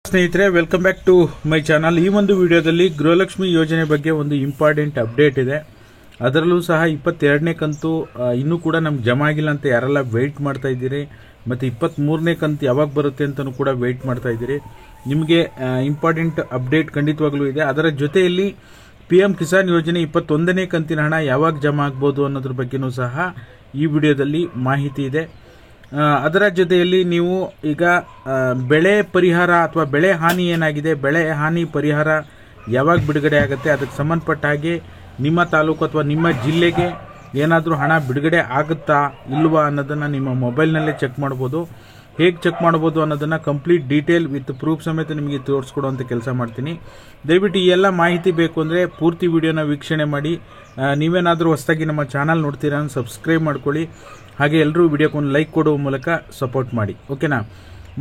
ಸ್ನೇಹಿತರೆ, welcome back to my channel. ಈ ಒಂದು ವಿಡಿಯೋದಲ್ಲಿ ಗೃಹಲಕ್ಷ್ಮಿ ಯೋಜನೆ ಬಗ್ಗೆ ಒಂದು ಇಂಪಾರ್ಟೆಂಟ್ ಅಪ್ಡೇಟ್ ಇದೆ. ಅದರಲ್ಲೂ ಸಹ 22ನೇ ಕಂತು ಇನ್ನೂ ಕೂಡ ನಮ್ಗೆ ಜಮಾ ಆಗಿಲ್ಲ ಅಂತ ಯಾರೆಲ್ಲ ವೆಯ್ಟ್ ಮಾಡ್ತಾ ಇದ್ದೀರಿ, ಮತ್ತು 23ನೇ ಕಂತು ಯಾವಾಗ ಬರುತ್ತೆ ಅಂತಲೂ ಕೂಡ ವೆಯ್ಟ್ ಮಾಡ್ತಾ ಇದ್ದೀರಿ. ನಿಮಗೆ ಇಂಪಾರ್ಟೆಂಟ್ ಅಪ್ಡೇಟ್ ಖಂಡಿತವಾಗ್ಲೂ ಇದೆ. ಅದರ ಜೊತೆಯಲ್ಲಿ PM ಕಿಸಾನ್ ಯೋಜನೆ 21ನೇ ಕಂತಿನ ಹಣ ಯಾವಾಗ ಜಮಾ ಆಗ್ಬೋದು ಅನ್ನೋದ್ರ ಬಗ್ಗೆನೂ ಸಹ ಈ ವಿಡಿಯೋದಲ್ಲಿ ಮಾಹಿತಿ ಇದೆ. ಅದರ ಜೊತೆಯಲ್ಲಿ ನೀವು ಈಗ ಬೆಳೆ ಪರಿಹಾರ ಅಥವಾ ಬೆಳೆ ಹಾನಿ ಏನಾಗಿದೆ, ಬೆಳೆ ಹಾನಿ ಪರಿಹಾರ ಯಾವಾಗ ಬಿಡುಗಡೆ ಆಗುತ್ತೆ, ಅದಕ್ಕೆ ಸಂಬಂಧಪಟ್ಟ ಹಾಗೆ ನಿಮ್ಮ ತಾಲೂಕು ಅಥವಾ ನಿಮ್ಮ ಜಿಲ್ಲೆಗೆ ಏನಾದರೂ ಹಣ ಬಿಡುಗಡೆ ಆಗುತ್ತಾ ಇಲ್ವಾ ಅನ್ನೋದನ್ನು ನಿಮ್ಮ ಮೊಬೈಲ್ನಲ್ಲೇ ಚೆಕ್ ಮಾಡ್ಬೋದು. ಹೇಗೆ ಚೆಕ್ ಮಾಡ್ಬೋದು ಅನ್ನೋದನ್ನು ಕಂಪ್ಲೀಟ್ ಡೀಟೇಲ್ ವಿತ್ ಪ್ರೂಫ್ ಸಮೇತ ನಿಮಗೆ ತೋರಿಸ್ಕೊಡುವಂಥ ಕೆಲಸ ಮಾಡ್ತೀನಿ. ದಯವಿಟ್ಟು ಈ ಎಲ್ಲ ಮಾಹಿತಿ ಬೇಕು ಅಂದರೆ ಪೂರ್ತಿ ವಿಡಿಯೋನ ವೀಕ್ಷಣೆ ಮಾಡಿ. ನೀವೇನಾದರೂ ಹೊಸದಾಗಿ ನಮ್ಮ ಚಾನಲ್ ನೋಡ್ತೀರಾ ಸಬ್ಸ್ಕ್ರೈಬ್ ಮಾಡ್ಕೊಳ್ಳಿ. ಹಾಗೆ ಎಲ್ಲರೂ ವಿಡಿಯೋಕ್ಕೊಂದು ಲೈಕ್ ಕೊಡುವ ಮೂಲಕ ಸಪೋರ್ಟ್ ಮಾಡಿ, ಓಕೆನಾ.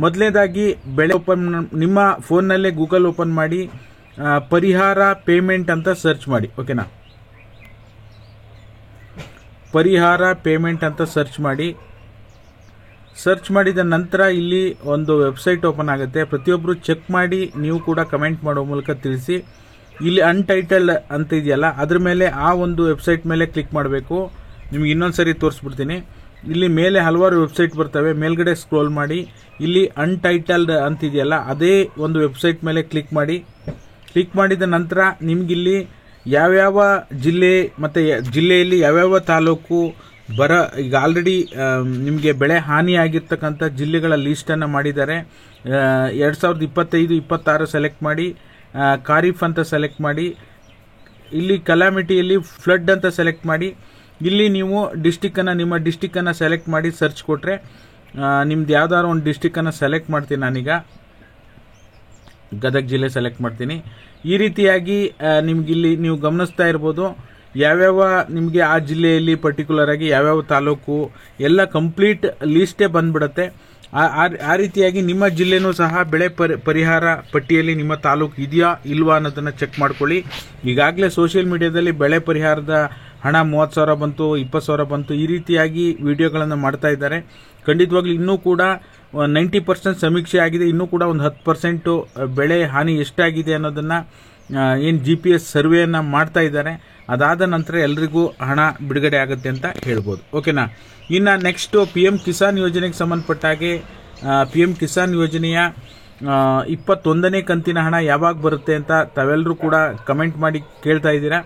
ಮೊದಲನೇದಾಗಿ ಬೆಳೆ ನಿಮ್ಮ ಫೋನ್ನಲ್ಲೇ ಗೂಗಲ್ ಓಪನ್ ಮಾಡಿ ಪರಿಹಾರ ಪೇಮೆಂಟ್ ಅಂತ ಸರ್ಚ್ ಮಾಡಿ, ಓಕೆನಾ. ಪರಿಹಾರ ಪೇಮೆಂಟ್ ಅಂತ ಸರ್ಚ್ ಮಾಡಿ. ಸರ್ಚ್ ಮಾಡಿದ ನಂತರ ಇಲ್ಲಿ ಒಂದು ವೆಬ್ಸೈಟ್ ಓಪನ್ ಆಗುತ್ತೆ. ಪ್ರತಿಯೊಬ್ಬರು ಚೆಕ್ ಮಾಡಿ ನೀವು ಕೂಡ ಕಮೆಂಟ್ ಮಾಡುವ ಮೂಲಕ ತಿಳಿಸಿ. ಇಲ್ಲಿ ಅನ್ಟೈಟಲ್ಡ್ ಅಂತ ಇದೆಯಲ್ಲ, ಅದ್ರ ಮೇಲೆ ಆ ಒಂದು ವೆಬ್ಸೈಟ್ ಮೇಲೆ ಕ್ಲಿಕ್ ಮಾಡಬೇಕು. ನಿಮ್ಗೆ ಇನ್ನೊಂದ್ಸರಿ ತೋರಿಸ್ಬಿಡ್ತೀನಿ. ಇಲ್ಲಿ ಮೇಲೆ ಹಲವಾರು ವೆಬ್ಸೈಟ್ ಬರ್ತವೆ, ಮೇಲ್ಗಡೆ ಸ್ಕ್ರೋಲ್ ಮಾಡಿ ಇಲ್ಲಿ ಅನ್ಟೈಟಲ್ಡ್ ಅಂತಿದೆಯಲ್ಲ ಅದೇ ಒಂದು ವೆಬ್ಸೈಟ್ ಮೇಲೆ ಕ್ಲಿಕ್ ಮಾಡಿ. ಕ್ಲಿಕ್ ಮಾಡಿದ ನಂತರ ನಿಮ್ಗಿಲ್ಲಿ ಯಾವ್ಯಾವ ಜಿಲ್ಲೆ ಮತ್ತು ಜಿಲ್ಲೆಯಲ್ಲಿ ಯಾವ್ಯಾವ ತಾಲೂಕು ಈಗ ಆಲ್ರೆಡಿ ನಿಮಗೆ ಬೆಳೆ ಹಾನಿಯಾಗಿರ್ತಕ್ಕಂಥ ಜಿಲ್ಲೆಗಳ ಲೀಸ್ಟನ್ನು ಮಾಡಿದ್ದಾರೆ. 2025-26 ಸೆಲೆಕ್ಟ್ ಮಾಡಿ, ಖಾರಿಫ್ ಅಂತ ಸೆಲೆಕ್ಟ್ ಮಾಡಿ, ಇಲ್ಲಿ ಕಲಾಮಿಟಿಯಲ್ಲಿ ಫ್ಲಡ್ ಅಂತ ಸೆಲೆಕ್ಟ್ ಮಾಡಿ. ಇಲ್ಲಿ ನೀವು ನಿಮ್ಮ ಡಿಸ್ಟಿಕ್ಕನ್ನು ಸೆಲೆಕ್ಟ್ ಮಾಡಿ ಸರ್ಚ್ ಕೊಟ್ಟರೆ ನಿಮ್ದು ಯಾವ್ದಾದ್ರು ಒಂದು ಡಿಸ್ಟಿಕ್ಕನ್ನು ಸೆಲೆಕ್ಟ್ ಮಾಡ್ತೀನಿ. ನಾನೀಗ ಗದಗ ಜಿಲ್ಲೆ ಸೆಲೆಕ್ಟ್ ಮಾಡ್ತೀನಿ. ಈ ರೀತಿಯಾಗಿ ನಿಮ್ಗಿಲ್ಲಿ ನೀವು ಗಮನಿಸ್ತಾ ಇರ್ಬೋದು ಯಾವ್ಯಾವ ನಿಮಗೆ ಆ ಜಿಲ್ಲೆಯಲ್ಲಿ ಪರ್ಟಿಕ್ಯುಲರ್ ಆಗಿ ಯಾವ್ಯಾವ ತಾಲೂಕು ಎಲ್ಲ ಕಂಪ್ಲೀಟ್ ಲೀಸ್ಟೇ ಬಂದ್ಬಿಡುತ್ತೆ. ಆ ರೀತಿಯಾಗಿ ನಿಮ್ಮ ಜಿಲ್ಲೆನೂ ಸಹ ಬೆಳೆ ಪರಿಹಾರ ಪಟ್ಟಿಯಲ್ಲಿ ನಿಮ್ಮ ತಾಲೂಕು ಇದೆಯಾ ಇಲ್ವಾ ಅನ್ನೋದನ್ನು ಚೆಕ್ ಮಾಡ್ಕೊಳ್ಳಿ. ಈಗಾಗಲೇ ಸೋಷಿಯಲ್ ಮೀಡಿಯಾದಲ್ಲಿ ಬೆಳೆ ಪರಿಹಾರದ ಹಣ 30,000 ಬಂತು, 20,000 ಬಂತು, ಈ ರೀತಿಯಾಗಿ ವಿಡಿಯೋಗಳನ್ನು ಮಾಡ್ತಾ ಇದ್ದಾರೆ. ಖಂಡಿತವಾಗ್ಲೂ ಇನ್ನೂ ಕೂಡ 90% ಸಮೀಕ್ಷೆ ಆಗಿದೆ. ಇನ್ನೂ ಕೂಡ ಒಂದು 10% ಬೆಳೆ ಹಾನಿ ಎಷ್ಟಾಗಿದೆ ಅನ್ನೋದನ್ನು ಏನು GPS ಸರ್ವೆಯನ್ನು ಮಾಡ್ತಾ ಇದ್ದಾರೆ. ಅದಾದ ನಂತರ ಎಲ್ರಿಗೂ ಹಣ ಬಿಡುಗಡೆ ಆಗುತ್ತೆ ಅಂತ ಹೇಳ್ಬೋದು, ಓಕೆನಾ. ಇನ್ನು ನೆಕ್ಸ್ಟ್ PM ಕಿಸಾನ್ ಯೋಜನೆಗೆ ಸಂಬಂಧಪಟ್ಟ ಹಾಗೆ PM ಕಿಸಾನ್ ಯೋಜನೆಯ 21ನೇ ಕಂತಿನ ಹಣ ಯಾವಾಗ ಬರುತ್ತೆ ಅಂತ ತಾವೆಲ್ಲರೂ ಕೂಡ ಕಮೆಂಟ್ ಮಾಡಿ ಕೇಳ್ತಾ ಇದ್ದೀರಾ.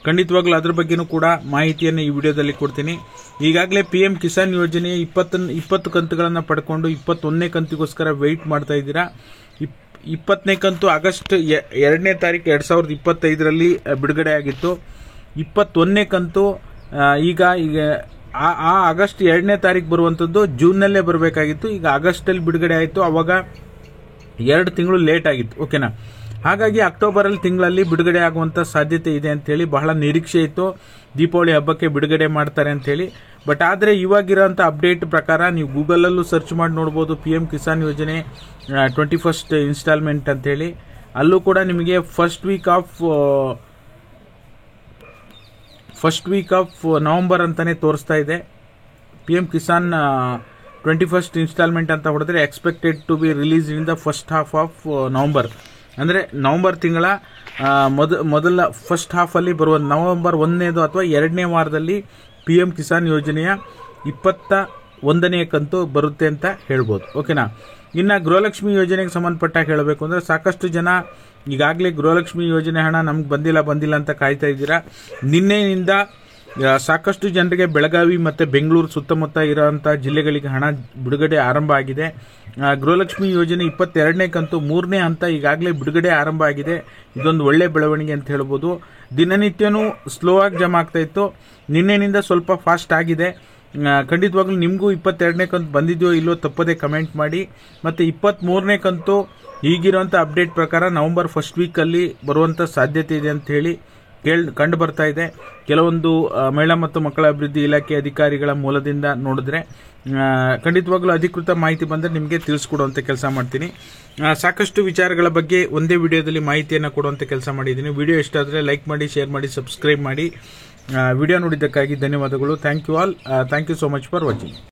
ಖಂಡಿತವಾಗ್ಲೂ ಅದ್ರ ಬಗ್ಗೆನೂ ಕೂಡ ಮಾಹಿತಿಯನ್ನು ಈ ವಿಡಿಯೋದಲ್ಲಿ ಕೊಡ್ತೀನಿ. ಈಗಾಗಲೇ PM ಕಿಸಾನ್ ಯೋಜನೆಯ 20 ಕಂತುಗಳನ್ನು ಪಡ್ಕೊಂಡು 21ನೇ ಕಂತಿಗೋಸ್ಕರ ವೆಯ್ಟ್ ಮಾಡ್ತಾ ಇದ್ದೀರಾ. 20ನೇ ಕಂತು ಆಗಸ್ಟ್ 2ನೇ ತಾರೀಕು 2025ರಲ್ಲಿ ಬಿಡುಗಡೆ ಆಗಿತ್ತು. 21ನೇ ಕಂತು ಈಗ ಆ ಆಗಸ್ಟ್ 2ನೇ ತಾರೀಕು ಬರುವಂಥದ್ದು ಜೂನ್ನಲ್ಲೇ ಬರಬೇಕಾಗಿತ್ತು. ಈಗ ಆಗಸ್ಟಲ್ಲಿ ಬಿಡುಗಡೆ ಆಯಿತು. ಅವಾಗ 2 ತಿಂಗಳು ಲೇಟ್ ಆಗಿತ್ತು, ಓಕೆನಾ. ಹಾಗಾಗಿ ಅಕ್ಟೋಬರಲ್ಲಿ ತಿಂಗಳಲ್ಲಿ ಬಿಡುಗಡೆ ಆಗುವಂಥ ಸಾಧ್ಯತೆ ಇದೆ ಅಂತೇಳಿ ಬಹಳ ನಿರೀಕ್ಷೆ ಇತ್ತು. ದೀಪಾವಳಿ ಹಬ್ಬಕ್ಕೆ ಬಿಡುಗಡೆ ಮಾಡ್ತಾರೆ ಅಂತೇಳಿ. ಬಟ್ ಆದರೆ ಇವಾಗಿರೋಂಥ ಅಪ್ಡೇಟ್ ಪ್ರಕಾರ ನೀವು ಗೂಗಲಲ್ಲೂ ಸರ್ಚ್ ಮಾಡಿ ನೋಡ್ಬೋದು PM ಕಿಸಾನ್ ಯೋಜನೆ 21st ಇನ್ಸ್ಟಾಲ್ಮೆಂಟ್ ಅಂತೇಳಿ. ಅಲ್ಲೂ ಕೂಡ ನಿಮಗೆ ಫಸ್ಟ್ ವೀಕ್ ಆಫ್ ನವಂಬರ್ ಅಂತಾನೆ ತೋರಿಸ್ತಾ ಇದೆ. PM ಕಿಸಾನ್ 21st ಇನ್ಸ್ಟಾಲ್ಮೆಂಟ್ ಅಂತ ಹೊಡೆದ್ರೆ expected to be release in the first half of November. ಅಂದರೆ ನವಂಬರ್ ತಿಂಗಳ ಮೊದಲ ಫಸ್ಟ್ ಹಾಫಲ್ಲಿ ಬರುವ ನವಂಬರ್ 1ನೇದು ಅಥವಾ 2ನೇ ವಾರದಲ್ಲಿ PM ಕಿಸಾನ್ ಯೋಜನೆಯ 21ನೇ ಕಂತು ಬರುತ್ತೆ ಅಂತ ಹೇಳ್ಬೋದು, ಓಕೆನಾ. ಇನ್ನು ಗೃಹಲಕ್ಷ್ಮಿ ಯೋಜನೆಗೆ ಸಂಬಂಧಪಟ್ಟ ಹೇಳಬೇಕು ಅಂದರೆ ಸಾಕಷ್ಟು ಜನ ಈಗಾಗಲೇ ಗೃಹಲಕ್ಷ್ಮಿ ಯೋಜನೆ ಹಣ ನಮ್ಗೆ ಬಂದಿಲ್ಲ ಅಂತ ಕಾಯ್ತಾ ಇದ್ದೀರಾ. ನಿನ್ನೆಯಿಂದ ಸಾಕಷ್ಟು ಜನರಿಗೆ ಬೆಳಗಾವಿ ಮತ್ತು ಬೆಂಗಳೂರು ಸುತ್ತಮುತ್ತ ಇರೋಂಥ ಜಿಲ್ಲೆಗಳಿಗೆ ಹಣ ಬಿಡುಗಡೆ ಆರಂಭ ಆಗಿದೆ. ಗೃಹಲಕ್ಷ್ಮಿ ಯೋಜನೆ 22ನೇ ಕಂತು 3ನೇ ಹಂತ ಈಗಾಗಲೇ ಬಿಡುಗಡೆ ಆರಂಭ ಆಗಿದೆ. ಇದೊಂದು ಒಳ್ಳೆ ಬೆಳವಣಿಗೆ ಅಂತ ಹೇಳ್ಬೋದು. ದಿನನಿತ್ಯನೂ ಸ್ಲೋ ಆಗಿ ಜಮಾ ಆಗ್ತಾ ಇತ್ತು, ನಿನ್ನೆನಿಂದ ಸ್ವಲ್ಪ ಫಾಸ್ಟ್ ಆಗಿದೆ. ಖಂಡಿತವಾಗ್ಲೂ ನಿಮಗೂ 22ನೇ ಕಂತು ಬಂದಿದೆಯೋ ಇಲ್ಲೋ ತಪ್ಪದೇ ಕಮೆಂಟ್ ಮಾಡಿ. ಮತ್ತು 23ನೇ ಕಂತು ಈಗಿರುವಂಥ ಅಪ್ಡೇಟ್ ಪ್ರಕಾರ ನವಂಬರ್ ಫಸ್ಟ್ ವೀಕಲ್ಲಿ ಬರುವಂಥ ಸಾಧ್ಯತೆ ಇದೆ ಅಂತ ಹೇಳಿ ಕಂಡು ಬರ್ತಾ ಇದೆ. ಕೆಲವೊಂದು ಮಹಿಳಾ ಮತ್ತು ಮಕ್ಕಳ ಅಭಿವೃದ್ಧಿ ಇಲಾಖೆ ಅಧಿಕಾರಿಗಳ ಮೂಲದಿಂದ ನೋಡಿದ್ರೆ ಖಂಡಿತವಾಗ್ಲೂ ಅಧಿಕೃತ ಮಾಹಿತಿ ಬಂದರೆ ನಿಮಗೆ ತಿಳಿಸ್ಕೊಡುವಂಥ ಕೆಲಸ ಮಾಡ್ತೀನಿ. ಸಾಕಷ್ಟು ವಿಚಾರಗಳ ಬಗ್ಗೆ ಒಂದೇ ವಿಡಿಯೋದಲ್ಲಿ ಮಾಹಿತಿಯನ್ನು ಕೊಡುವಂಥ ಕೆಲಸ ಮಾಡಿದ್ದೀನಿ. ವಿಡಿಯೋ ಇಷ್ಟ ಆದರೆ ಲೈಕ್ ಮಾಡಿ, ಶೇರ್ ಮಾಡಿ, ಸಬ್ಸ್ಕ್ರೈಬ್ ಮಾಡಿ. ವಿಡಿಯೋ ನೋಡಿದ್ದಕ್ಕಾಗಿ ಧನ್ಯವಾದಗಳು. Thank you all. Thank you so much for watching.